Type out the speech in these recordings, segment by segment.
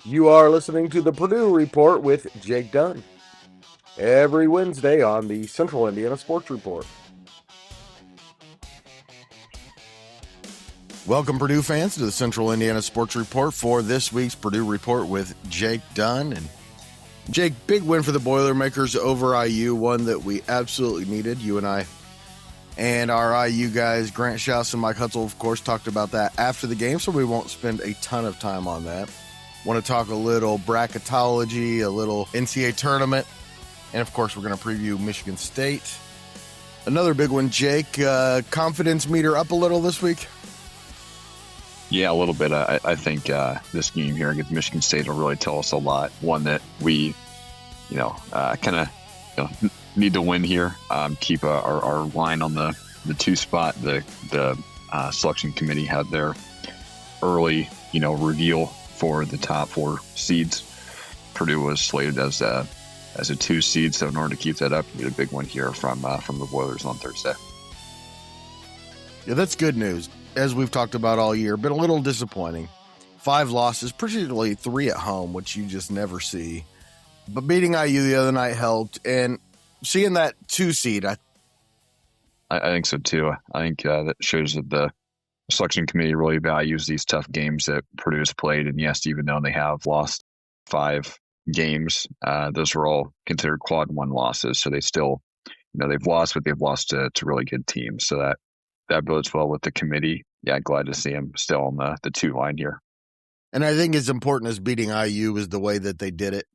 You are listening to the Purdue Report with Jake Dunn every Wednesday on the Central Indiana Sports Report. Welcome, Purdue fans, to the Central Indiana Sports Report for this week's Purdue Report with Jake Dunn. And Jake, big win for the Boilermakers over IU, one that we absolutely needed. You and I and our IU guys, Grant Schaus and Mike Hutzel, of course, talked about that after the game, so we won't spend a ton of time on that. Want to talk a little bracketology, a little NCAA Tournament, and of course, we're going to preview Michigan State. Another big one, Jake. Confidence meter up a little this week? Yeah, a little bit. I think this game here against Michigan State will really tell us a lot. One that we, kind of need to win here. Keep our line on the 2 spot. The selection committee had their early, reveal for the top 4 seeds. Purdue was slated as a 2 seed, so in order to keep that up, you get a big one here from the Boilers on Thursday. Yeah, that's good news. As we've talked about all year, been a little disappointing. 5 losses, particularly 3 at home, which you just never see. But beating IU the other night helped, and seeing that 2 seed, I think so too. I think that shows that the selection committee really values these tough games that Purdue has played. And yes, even though they have lost 5 games, those are all considered quad 1 losses. So they still, they've lost, but they've lost to really good teams. So that bodes well with the committee. Yeah, glad to see them still on the 2 line here. And I think as important as beating IU is the way that they did it.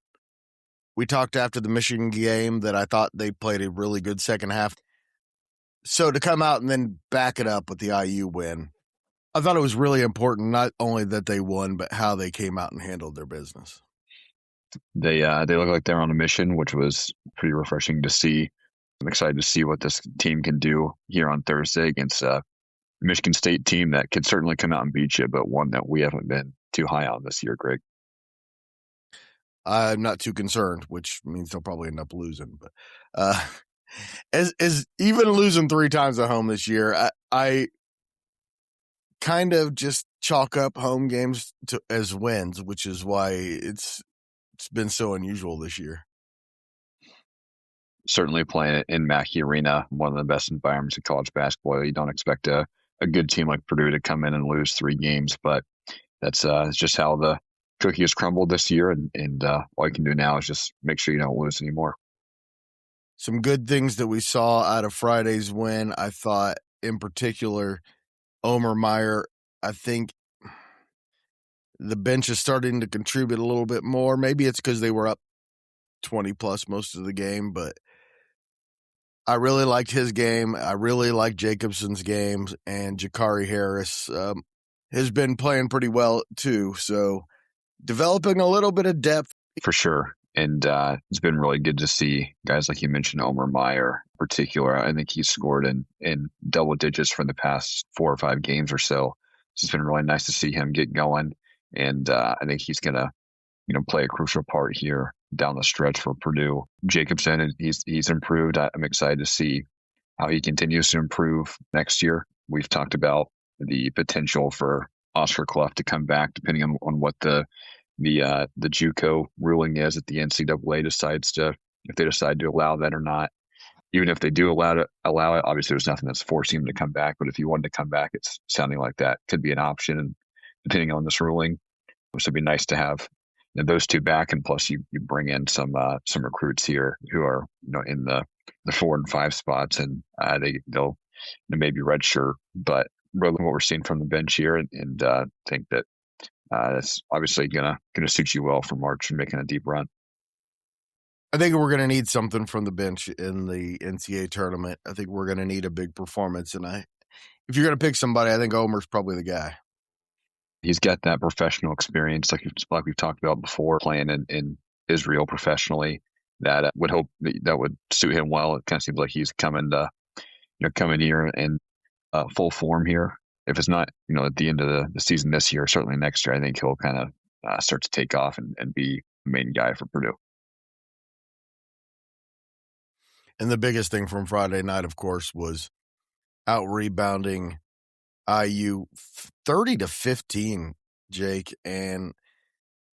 We talked after the Michigan game that I thought they played a really good second half. So to come out and then back it up with the IU win, I thought it was really important, not only that they won, but how they came out and handled their business. They look like they're on a mission, which was pretty refreshing to see. I'm excited to see what this team can do here on Thursday against a Michigan State team that could certainly come out and beat you, but one that we haven't been too high on this year, Greg. I'm not too concerned, which means they'll probably end up losing. But as even losing 3 times at home this year, I kind of just chalk up home games as wins, which is why it's been so unusual this year. Certainly playing in Mackey Arena, one of the best environments in college basketball. You don't expect a good team like Purdue to come in and lose 3 games, but that's just how the cookie has crumbled this year, and all you can do now is just make sure you don't lose anymore. Some good things that we saw out of Friday's win, I thought, in particular, Omer Meyer, I think the bench is starting to contribute a little bit more. Maybe it's because they were up 20-plus most of the game, but I really liked his game. I really liked Jacobson's games, and Jakari Harris has been playing pretty well too. So developing a little bit of depth. For sure. And it's been really good to see guys like you mentioned, Omer Meyer in particular. I think he's scored in double digits for the past 4 or 5 games or so. It's been really nice to see him get going. And I think he's going to, play a crucial part here down the stretch for Purdue. Jacobson, he's improved. I'm excited to see how he continues to improve next year. We've talked about the potential for Oscar Clough to come back, depending on what the JUCO ruling is that the NCAA decides to, if they decide to allow that or not. Even if they do allow it, obviously there's nothing that's forcing him to come back. But if he wanted to come back, it's sounding like that could be an option. And depending on this ruling, so it'd be nice to have those 2 back, and plus you bring in some recruits here who are in the 4 and 5 spots, and they'll maybe redshirt, but really what we're seeing from the bench here, and think that that's obviously gonna suit you well for March and making a deep run. I think we're going to need something from the bench in the NCAA tournament. I think we're going to need a big performance, and if you're going to pick somebody, I think Omer's probably the guy. He's got that professional experience, like we've talked about before, playing in Israel professionally. That would hope that would suit him well. It kind of seems like he's coming here in full form here. If it's not, at the end of the season this year, certainly next year, I think he'll kind of start to take off and be the main guy for Purdue. And the biggest thing from Friday night, of course, was out rebounding IU 30-15, Jake. And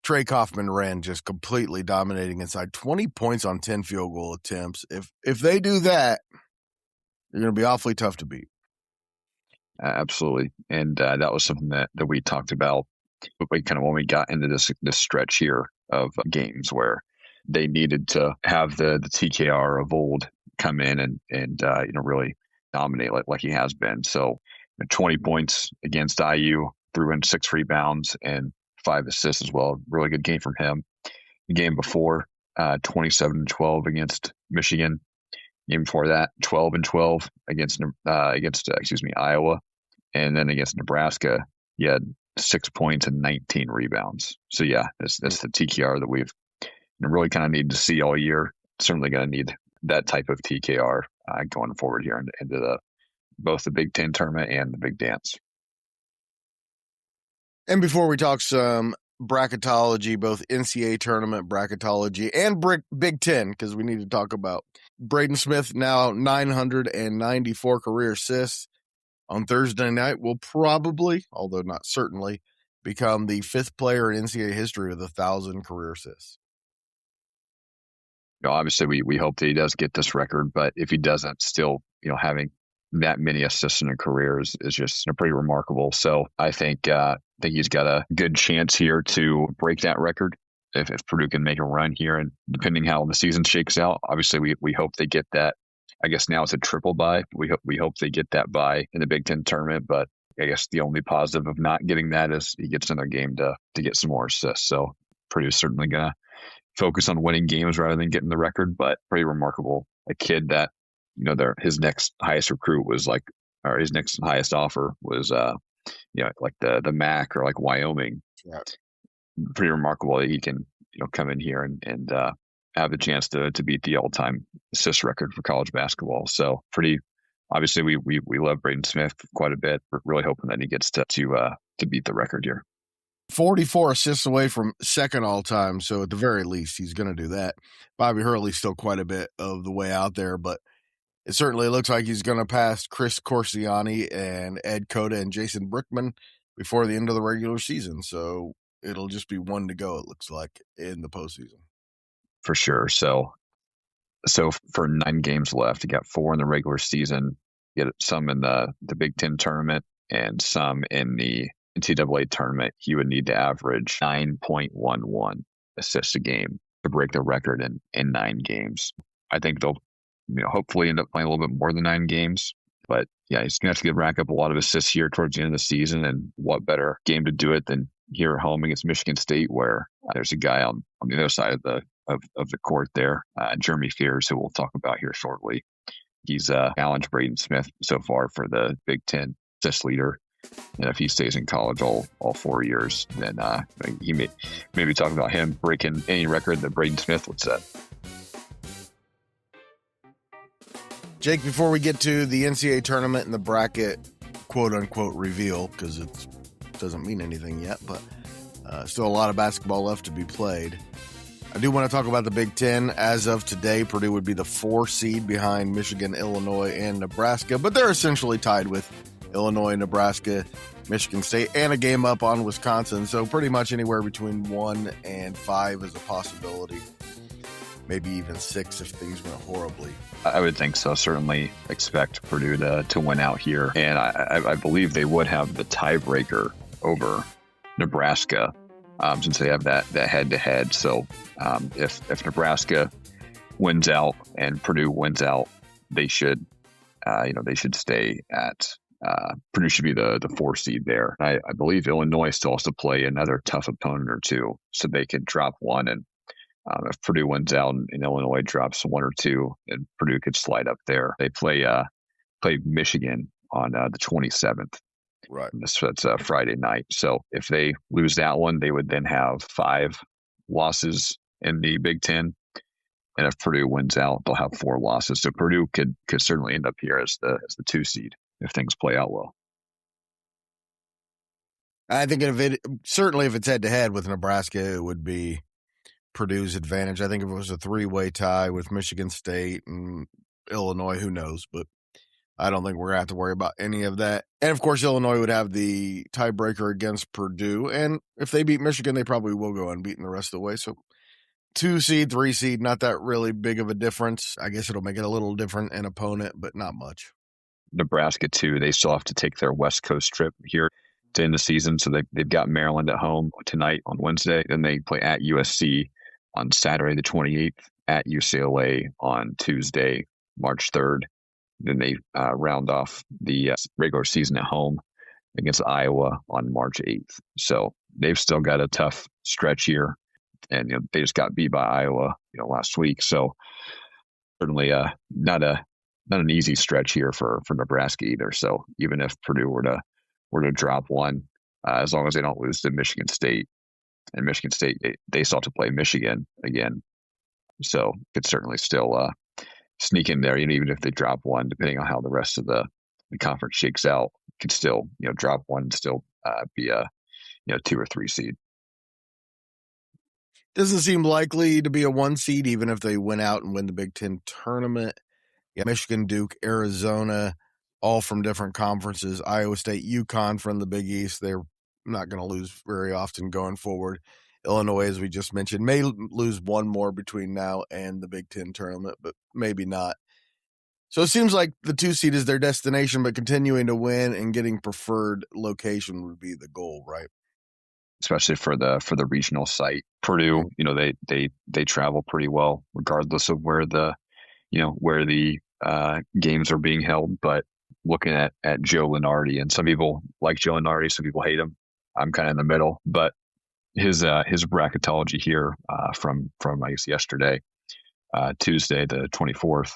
Trey Kaufman ran just completely dominating inside, 20 points on 10 field goal attempts. If they do that, they're going to be awfully tough to beat. Absolutely. And that was something that we talked about kind of when we got into this stretch here of games where they needed to have the TKR of old come in and really dominate like he has been. So 20 points against IU, threw in 6 rebounds and 5 assists as well. Really good game from him. The game before, 27-12 against Michigan. Game before that, 12-12 against Iowa, and then against Nebraska, he had 6 points and 19 rebounds. So yeah, that's the TKR that we've really kind of need to see all year. Certainly going to need that type of TKR going forward here into both the Big Ten tournament and the Big Dance. And before we talk some bracketology, both NCAA tournament bracketology and Big Ten, because we need to talk about Braden Smith, now 994 career assists. On Thursday night will probably, although not certainly, become the 5th player in NCAA history with 1,000 career assists. Obviously, we hope that he does get this record, but if he doesn't, still, having that many assists in a career is just pretty remarkable. So I think he's got a good chance here to break that record if Purdue can make a run here. And depending how the season shakes out, obviously we hope they get that. I guess now it's a triple bye. We hope they get that bye in the Big Ten tournament, but I guess the only positive of not getting that is he gets another game to get some more assists. So Purdue's certainly going to focus on winning games rather than getting the record, but pretty remarkable. A kid that, his next highest recruit was or his next highest offer was, like the MAC or like Wyoming. Yeah. Pretty remarkable that he can, come in here and have the chance to beat the all-time assist record for college basketball. So pretty, obviously we love Braden Smith quite a bit. We're really hoping that he gets to beat the record here. 44 assists away from second all-time, so at the very least he's going to do that. Bobby Hurley's still quite a bit of the way out there, but it certainly looks like he's going to pass Chris Corsiani and Ed Cota and Jason Brickman before the end of the regular season. So it'll just be one to go, it looks like, in the postseason. For sure. So for 9 games left, you got 4 in the regular season, you get some in the Big Ten tournament and some in the NCAA tournament. He would need to average 9.11 assists a game to break the record in 9 games. I think they'll hopefully end up playing a little bit more than 9 games. But yeah, he's going to have to rack up a lot of assists here towards the end of the season. And what better game to do it than here at home against Michigan State, where there's a guy on the other side of the court there, Jeremy Fears, who we'll talk about here shortly. He's challenged Braden Smith so far for the Big Ten assist leader. And if he stays in college all 4 years, then he may be talking about him breaking any record that Braden Smith would set. Jake, before we get to the NCAA tournament and the bracket quote-unquote reveal, because it doesn't mean anything yet, but still a lot of basketball left to be played, I do want to talk about the Big Ten. As of today, Purdue would be the 4 seed behind Michigan, Illinois, and Nebraska, but they're essentially tied with Illinois, Nebraska, Michigan State, and a game up on Wisconsin, so pretty much anywhere between 1 and 5 is a possibility. Maybe even 6 if things went horribly. I would think so. Certainly expect Purdue to win out here. And I believe they would have the tiebreaker over Nebraska since they have that head-to-head. So if Nebraska wins out and Purdue wins out, they should stay at Purdue should be the 4 seed there. I believe Illinois still has to play another tough opponent or two, so they could drop one. And if Purdue wins out and Illinois drops 1 or 2, and Purdue could slide up there. They play Michigan on the 27th. Right. So that's Friday night. So if they lose that one, they would then have 5 losses in the Big Ten. And if Purdue wins out, they'll have 4 losses. So Purdue could certainly end up here as the 2 seed if things play out well. I think if it's head-to-head with Nebraska, it would be Purdue's advantage. I think if it was a 3-way tie with Michigan State and Illinois, who knows? But I don't think we're going to have to worry about any of that. And of course, Illinois would have the tiebreaker against Purdue. And if they beat Michigan, they probably will go unbeaten the rest of the way. So 2 seed, 3 seed, not that really big of a difference. I guess it'll make it a little different in opponent, but not much. Nebraska, too, they still have to take their West Coast trip here to end the season. So they've got Maryland at home tonight on Wednesday. Then they play at USC on Saturday, the 28th, at UCLA on Tuesday, March 3rd. Then they round off the regular season at home against Iowa on March 8th. So they've still got a tough stretch here. And they just got beat by Iowa last week. So certainly not an easy stretch here for Nebraska either. So even if Purdue were to drop one, as long as they don't lose to Michigan State, and Michigan State they still have to play Michigan again, so could certainly still sneak in there. Even if they drop one, depending on how the rest of the conference shakes out, could still drop one and still be a 2 or 3 seed. Doesn't seem likely to be a 1 seed, even if they win out and win the Big Ten tournament. Yeah, Michigan, Duke, Arizona, all from different conferences. Iowa State, UConn from the Big East. They're not going to lose very often going forward. Illinois, as we just mentioned, may lose one more between now and the Big Ten tournament, but maybe not. So it seems like the 2 seed is their destination, but continuing to win and getting preferred location would be the goal, right? Especially for the regional site. Purdue, they travel pretty well, regardless of where the games are being held. But looking at Joe Lunardi, and some people like Joe Lunardi, some people hate him. I'm kind of in the middle, but his bracketology here from I guess yesterday, Tuesday the 24th,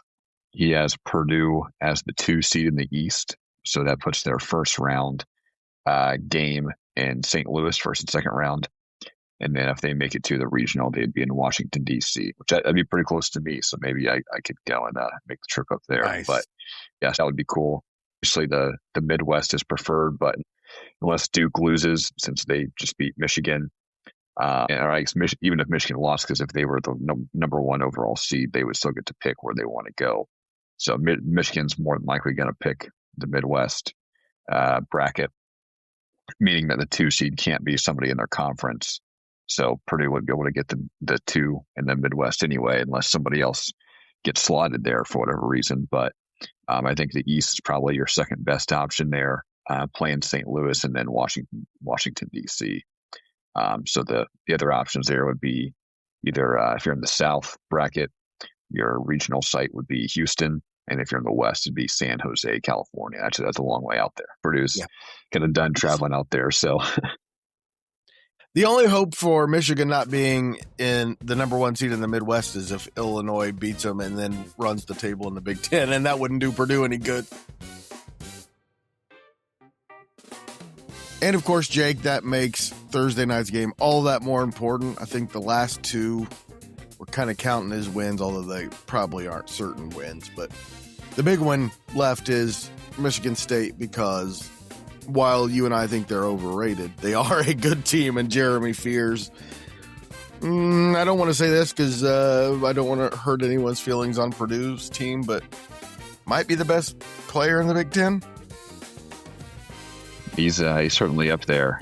he has Purdue as the 2 seed in the East, so that puts their first round game in St. Louis, first and second round. And then if they make it to the regional, they'd be in Washington, D.C., which that'd be pretty close to me. So maybe I could go and make the trip up there. Nice. But yes, that would be cool. Obviously, the Midwest is preferred, but unless Duke loses, since they just beat Michigan, or I guess even if Michigan lost, because if they were the number 1 overall seed, they would still get to pick where they want to go. So Michigan's more than likely going to pick the Midwest bracket, meaning that the 2 seed can't be somebody in their conference. So Purdue would be able to get the 2 in the Midwest anyway, unless somebody else gets slotted there for whatever reason. But I think the East is probably your second best option there, playing St. Louis and then Washington D.C. So the other options there would be either if you're in the South bracket, your regional site would be Houston, and if you're in the West, it'd be San Jose, California. Actually, that's a long way out there. Purdue's kind of done traveling out there, so. The only hope for Michigan not being in the number 1 seed in the Midwest is if Illinois beats them and then runs the table in the Big Ten, and that wouldn't do Purdue any good. And of course, Jake, that makes Thursday night's game all that more important. I think the last 2 we're kind of counting as wins, although they probably aren't certain wins. But the big one left is Michigan State, because while you and I think they're overrated, they are a good team, and Jeremy Fears, I don't want to say this because I don't want to hurt anyone's feelings on Purdue's team, but might be the best player in the Big Ten. He's certainly up there.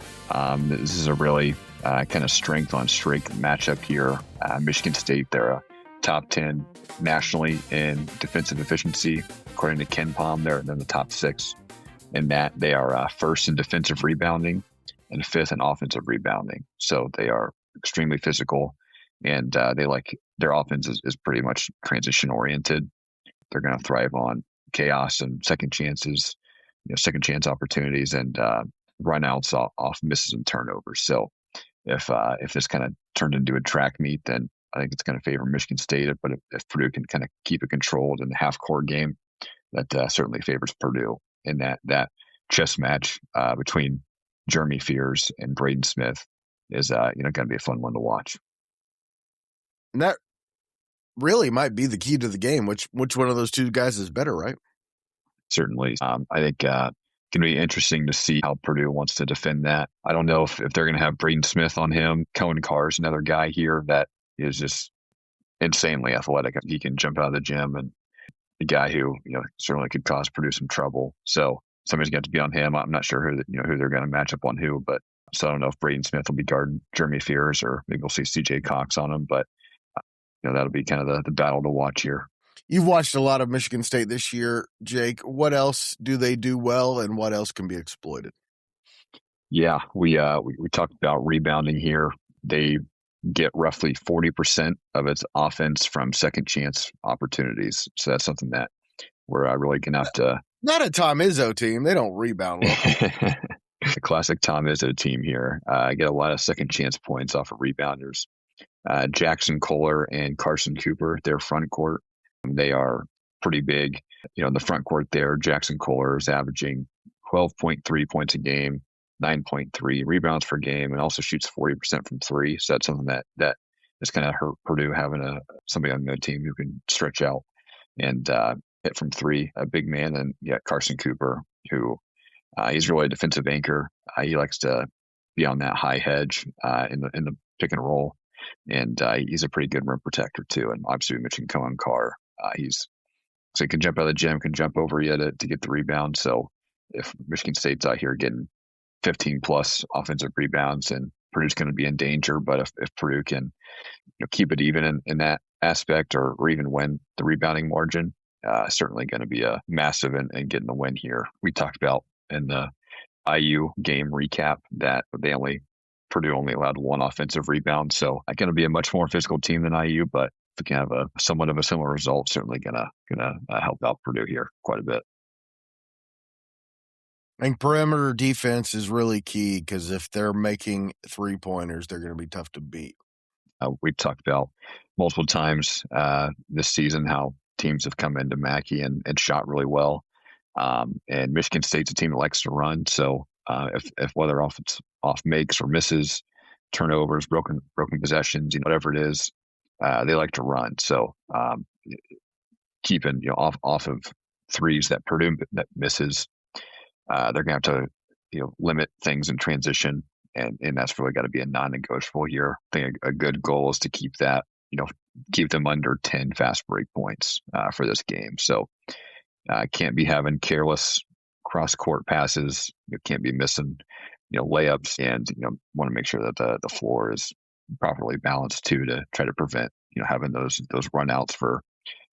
This is a really kind of strength on strength matchup here. Michigan State, they're a top 10 nationally in defensive efficiency. According to Ken Palm, they're in the top 6. In that, they are first in defensive rebounding and 5th in offensive rebounding. So they are extremely physical, and they like their offense is pretty much transition oriented. They're going to thrive on chaos and second chances, second chance opportunities, and runouts off misses and turnovers. So if this kind of turned into a track meet, then I think it's going to favor Michigan State. But if Purdue can kind of keep it controlled in the half-court game, that certainly favors Purdue. In that chess match between Jeremy Fears and Braden Smith is going to be a fun one to watch. And that really might be the key to the game. Which one of those 2 guys is better, right? Certainly. I think going to be interesting to see how Purdue wants to defend that. I don't know if they're going to have Braden Smith on him. Cohen Carr's another guy here that is just insanely athletic. He can jump out of the gym and a guy who, certainly could cause Purdue some trouble. So somebody's got to be on him. I'm not sure who they're going to match up on who, but so I don't know if Braden Smith will be guarding Jeremy Fears or maybe we'll see CJ Cox on him, but that'll be kind of the battle to watch here. You've watched a lot of Michigan State this year, Jake. What else do they do well and what else can be exploited? Yeah, we talked about rebounding here. They get roughly 40% of its offense from second chance opportunities. So that's something that we're really going to have to. Not a Tom Izzo team. They don't rebound well. The classic Tom Izzo team here. Get a lot of second chance points off of rebounders. Jackson Kohler and Carson Cooper, their front court, they are pretty big. In the front court there, Jackson Kohler is averaging 12.3 points a game, 9.3 rebounds per game, and also shoots 40% from three. So that's something that is going to hurt Purdue, having somebody on their team who can stretch out and hit from three, a big man. And Carson Cooper, who he's really a defensive anchor. He likes to be on that high hedge in the pick and roll. And he's a pretty good rim protector too. And obviously we mentioned Cohen Carr. He can jump out of the gym, can jump over you to get the rebound. So if Michigan State's out here getting 15 plus offensive rebounds, and Purdue's going to be in danger. But if Purdue can keep it even in that aspect, or even win the rebounding margin, certainly going to be a massive and getting the win here. We talked about in the IU game recap that Purdue only allowed one offensive rebound. So going to be a much more physical team than IU, but if we can have a somewhat of a similar result, certainly gonna help out Purdue here quite a bit. I think perimeter defense is really key, because if they're making 3-pointers, they're going to be tough to beat. We've talked about multiple times this season how teams have come into Mackey and shot really well. And Michigan State's a team that likes to run. So if whether off makes or misses, turnovers, broken possessions, whatever it is, they like to run. So keeping off of threes that Purdue that misses, they're going to have to limit things in transition, and that's really got to be a non-negotiable here. I think a good goal is to keep that keep them under 10 fast break points for this game. So can't be having careless cross court passes. You can't be missing layups, and want to make sure that the floor is properly balanced too, to try to prevent having those run outs for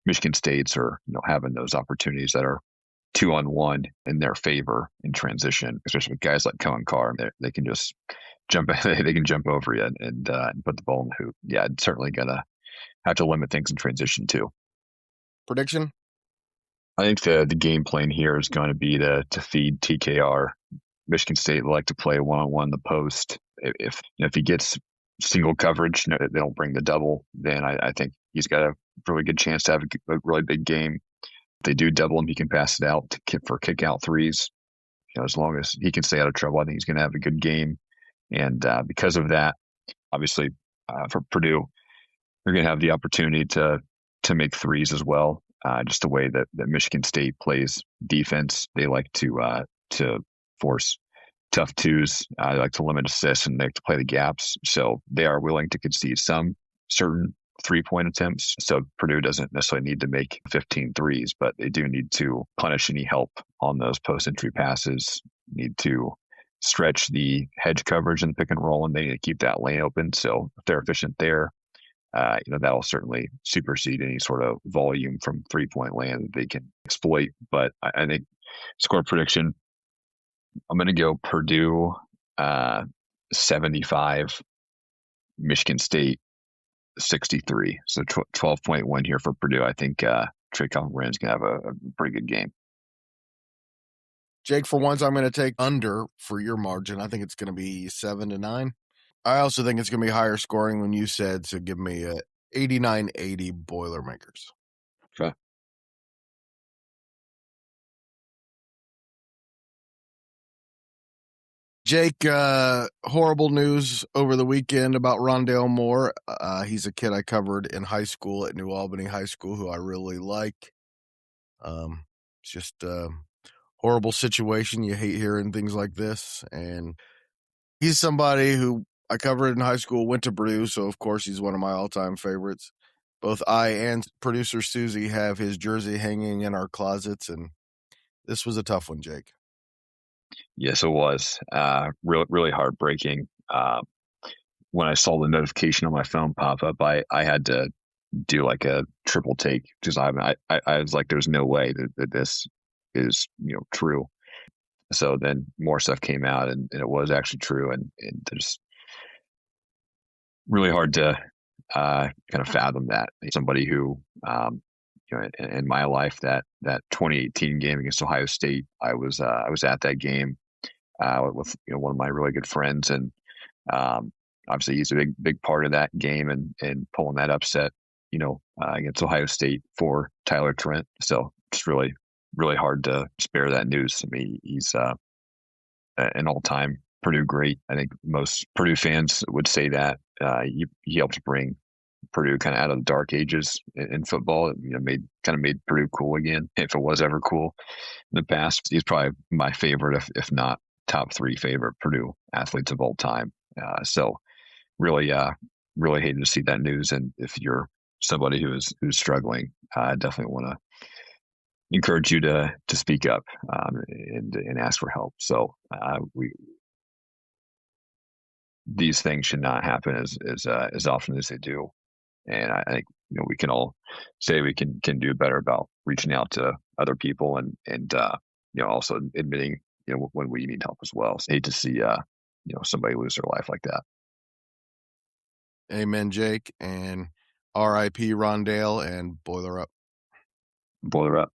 Michigan State's, or having those opportunities that are 2-on-1 in their favor in transition, especially with guys like Cohen Carr. They can just jump they can jump over you and put the ball in the hoop. Yeah, it's certainly gonna have to limit things in transition too. Prediction? I think the game plan here is going to be to feed TKR. Michigan State like to play one-on-one in the post. If he gets single coverage, they don't bring the double, then I think he's got a really good chance to have a really big game. If they do double him, he can pass it out for kick out threes. As long as he can stay out of trouble, I think he's going to have a good game. And because of that, obviously for Purdue, they're going to have the opportunity to make threes as well. Just the way that Michigan State plays defense, they like to force tough twos. They like to limit assists, and they like to play the gaps. So they are willing to concede some certain 3-point attempts. So Purdue doesn't necessarily need to make 15 threes, but they do need to punish any help on those post-entry passes, need to stretch the hedge coverage and pick and roll, and they need to keep that lane open. So if they're efficient there, that'll certainly supersede any sort of volume from 3-point land that they can exploit. But I think score prediction, I'm going to go Purdue 75, Michigan State 63. So 12-point win here for Purdue. I think Trey Calhoun-Brand's going to have a pretty good game. Jake, for once, I'm going to take under for your margin. I think it's going to be 7-9. I also think it's going to be higher scoring than you said, so give me a 89-80 Boilermakers. Okay. Jake, horrible news over the weekend about Rondale Moore. He's a kid I covered in high school at New Albany High School who I really like. It's just a horrible situation. You hate hearing things like this. And he's somebody who I covered in high school, went to Purdue, so of course he's one of my all-time favorites. both I and producer Susie have his jersey hanging in our closets, and this was a tough one, Jake. Yes, it was really heartbreaking. When I saw the notification on my phone pop up, I had to do like a triple take because I was like, there's no way that this is true. So then more stuff came out, and it was actually true, and just really hard to kind of fathom that somebody who in my life that 2018 game against Ohio State, I was at that game with one of my really good friends, and obviously he's a big part of that game and pulling that upset against Ohio State for Tyler Trent. So it's really hard to spare that news to me. He's an all-time Purdue great. I think most Purdue fans would say that he helped bring Purdue kind of out of the dark ages in football. Made Purdue cool again, if it was ever cool in the past. He's probably my favorite, if not top 3 favorite Purdue athletes of all time. So really hated to see that news. And if you're somebody who's struggling, I definitely want to encourage you to speak up and ask for help. So these things should not happen as often as they do. And I think we can all say we can do better about reaching out to other people and also admitting when we need help as well. So I hate to see somebody lose their life like that. Amen, Jake, and R.I.P. Rondale, and boiler up. Boiler up.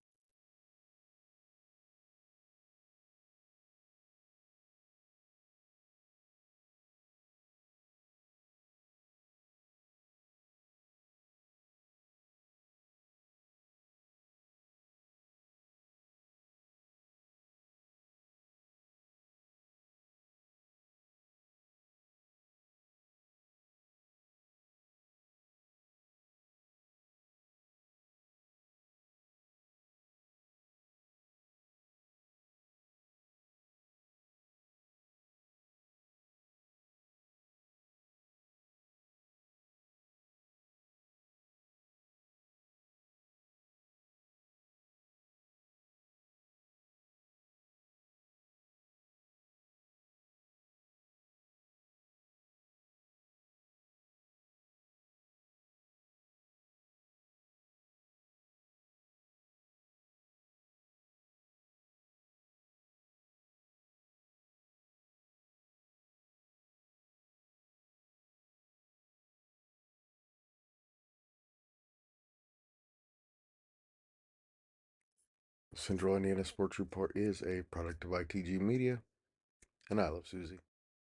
Central Indiana Sports Report is a product of ITG Media, and I love Susie.